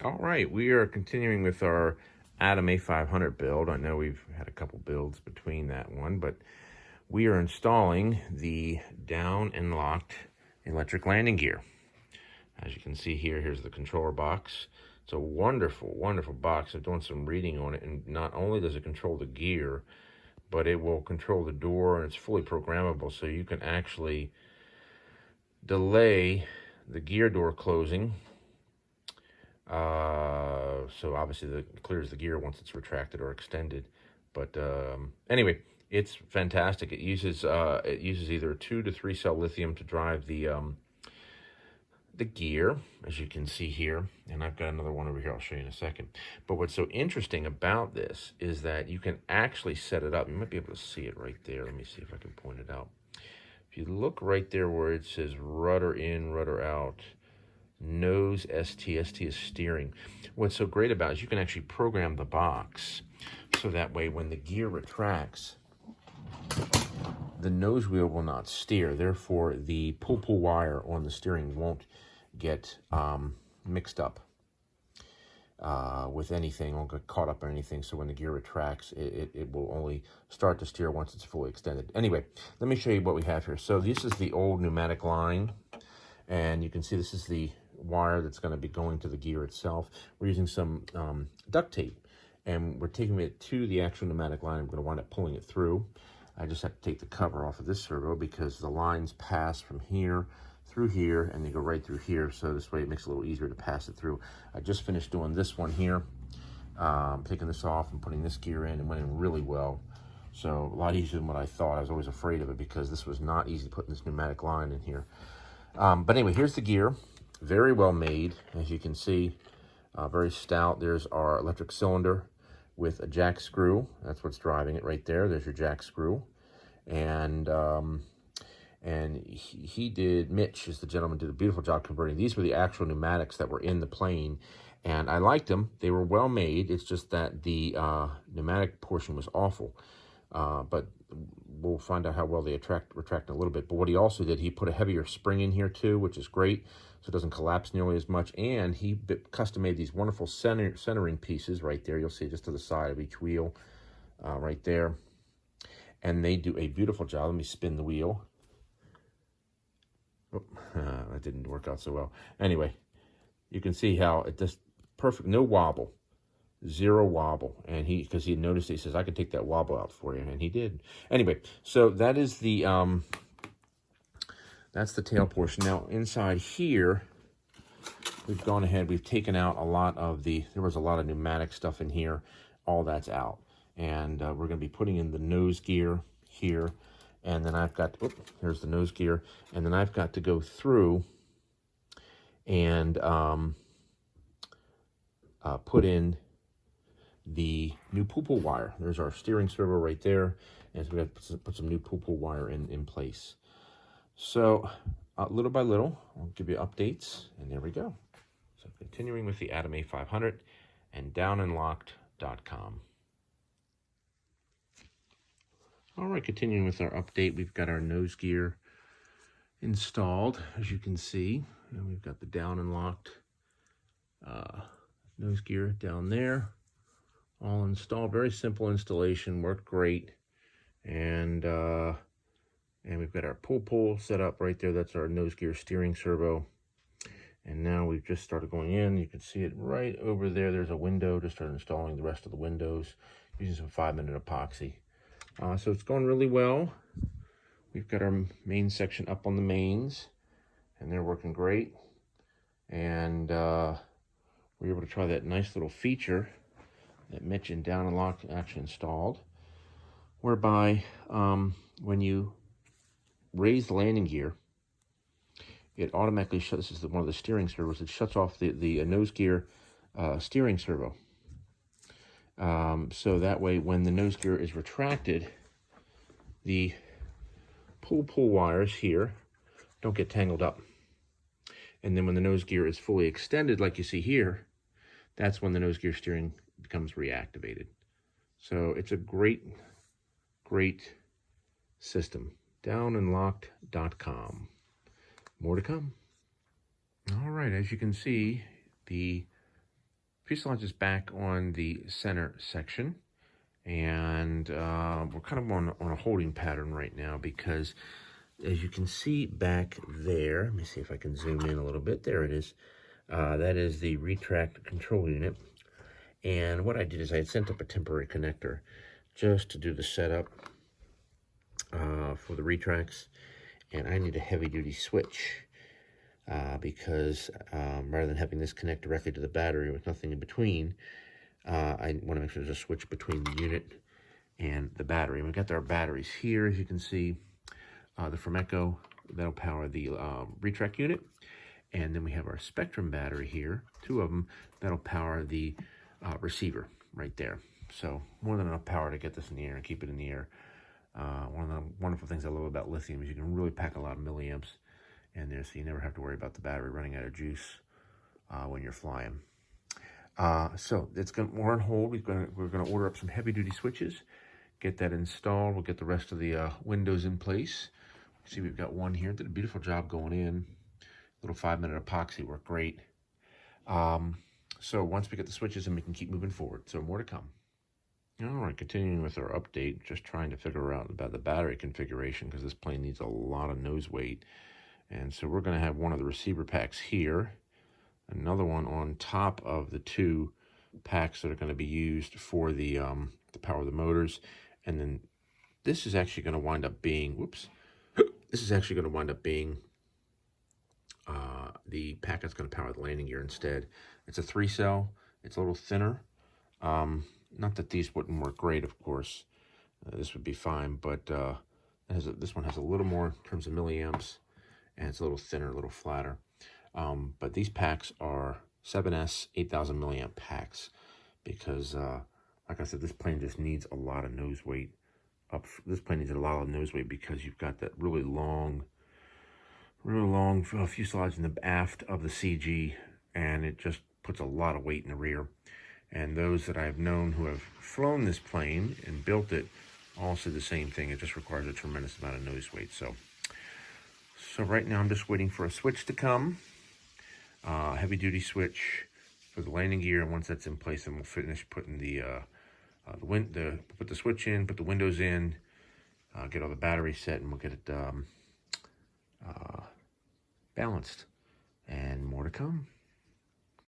All right, we are continuing with our Atom A-500 build. I know we've had a couple builds between that one, but we are installing the down and locked electric landing gear. As you can see here, here's the controller box. It's a wonderful, wonderful box. I'm doing some reading on it, and not only does it control the gear, but it will control the door, and it's fully programmable, so you can actually delay the gear door closing. So obviously it clears the gear once it's retracted or extended. But anyway, it's fantastic. It uses either a 2 to 3 cell lithium to drive the gear, as you can see here, and I've got another one over here I'll show you in a second. But what's so interesting about this is that you can actually set it up. You might be able to see it right there. Let me see if I can point it out. If you look right there where it says rudder in, rudder out, nose ST is steering. What's so great about it is you can actually program the box so that way when the gear retracts, the nose wheel will not steer. Therefore, the pull wire on the steering won't get mixed up with anything, won't get caught up in anything. So when the gear retracts, it will only start to steer once it's fully extended. Anyway, let me show you what we have here. So this is the old pneumatic line, and you can see this is the wire that's going to be going to the gear itself. We're using some duct tape, and we're taking it to the actual pneumatic line. I'm going to wind up pulling it through. I just have to take the cover off of this servo because the lines pass from here through here, and they go right through here, so this way it makes it a little easier to pass it through. I just finished doing this one here, taking this off and putting this gear in, and went in really well. So a lot easier than what I thought. I was always afraid of it because this was not easy putting this pneumatic line in here. But anyway, here's the gear. Very well made, as you can see, very stout. There's our electric cylinder with a jack screw. That's what's driving it right there. There's your jack screw. And Mitch is the gentleman, did a beautiful job converting. These were the actual pneumatics that were in the plane, and I liked them. They were well made. It's just that the pneumatic portion was awful. But we'll find out how well they retract in a little bit. But what he also did, he put a heavier spring in here too, which is great, so it doesn't collapse nearly as much. And he custom made these wonderful centering pieces right there. You'll see just to the side of each wheel, right there. And they do a beautiful job. Let me spin the wheel. Oh, that didn't work out so well. Anyway, you can see how it just perfect, no wobble. Zero wobble. And because he noticed, he says, I can take that wobble out for you, and he did. Anyway, so that is the that's the tail portion. Now inside here, we've gone ahead, we've taken out a lot of there was a lot of pneumatic stuff in here. All that's out, and we're going to be putting in the nose gear here, and then I've got, here's the nose gear, and then I've got to go through and put in the new pull wire. There's our steering servo right there, and so we have to put some new pull wire in place. So little by little, I'll give you updates, and there we go. So continuing with the Atom A-500 and downandlocked.com. All right, continuing with our update, we've got our nose gear installed, as you can see, and we've got the down and locked nose gear down there, all installed. Very simple installation, worked great, and we've got our pull set up right there. That's our nose gear steering servo. And now we've just started going in. You can see it right over there. There's a window to start installing the rest of the windows using some 5-minute epoxy. So it's going really well. We've got our main section up on the mains, and they're working great. And we're able to try that nice little feature that Mitch and Down and Lock actually installed, whereby when you raise the landing gear, it automatically shuts. This is one of the steering servos. It shuts off the nose gear steering servo. So that way, when the nose gear is retracted, the pull wires here don't get tangled up. And then when the nose gear is fully extended, like you see here, that's when the nose gear steering becomes reactivated. So it's a great system. Downandlocked.com. More to come. All right, as you can see, the Fuselage is back on the center section, and we're kind of on a holding pattern right now because, as you can see back there, let me see if I can zoom in a little bit. There it is. That is the retract control unit. And what I did is I had sent up a temporary connector just to do the setup for the retracts. And I need a heavy-duty switch because rather than having this connect directly to the battery with nothing in between, I want to make sure there's a switch between the unit and the battery. And we've got our batteries here, as you can see. The Formeco, that'll power the retract unit. And then we have our Spectrum battery here, 2 of them, that'll power the receiver right there. So more than enough power to get this in the air and keep it in the air. One of the wonderful things I love about lithium is you can really pack a lot of milliamps in there, so you never have to worry about the battery running out of juice when you're flying. So we're on hold. We're gonna order up some heavy-duty switches, get that installed. We'll get the rest of the windows in place. See, we've got one here. Did a beautiful job going in. Little 5-minute epoxy worked great. So once we get the switches in, we can keep moving forward. So more to come. All right, continuing with our update, just trying to figure out about the battery configuration because this plane needs a lot of nose weight. And so we're going to have one of the receiver packs here, another one on top of the 2 packs that are going to be used for the power of the motors. And then this is actually going to wind up being, this is actually going to wind up being the pack that's going to power the landing gear instead. It's a 3-cell. It's a little thinner. Not that these wouldn't work great, of course. This would be fine, but this one has a little more in terms of milliamps, and it's a little thinner, a little flatter. But these packs are 7S 8,000 milliamp packs because, like I said, this plane just needs a lot of nose weight. This plane needs a lot of nose weight because you've got that really long fuselage in the aft of the CG, and it just puts a lot of weight in the rear. And those that I've known who have flown this plane and built it all say the same thing. It just requires a tremendous amount of nose weight. So right now I'm just waiting for a switch to come, heavy-duty switch for the landing gear. And once that's in place, then we'll finish putting put the switch in, put the windows in, get all the batteries set, and we'll get it balanced. And more to come.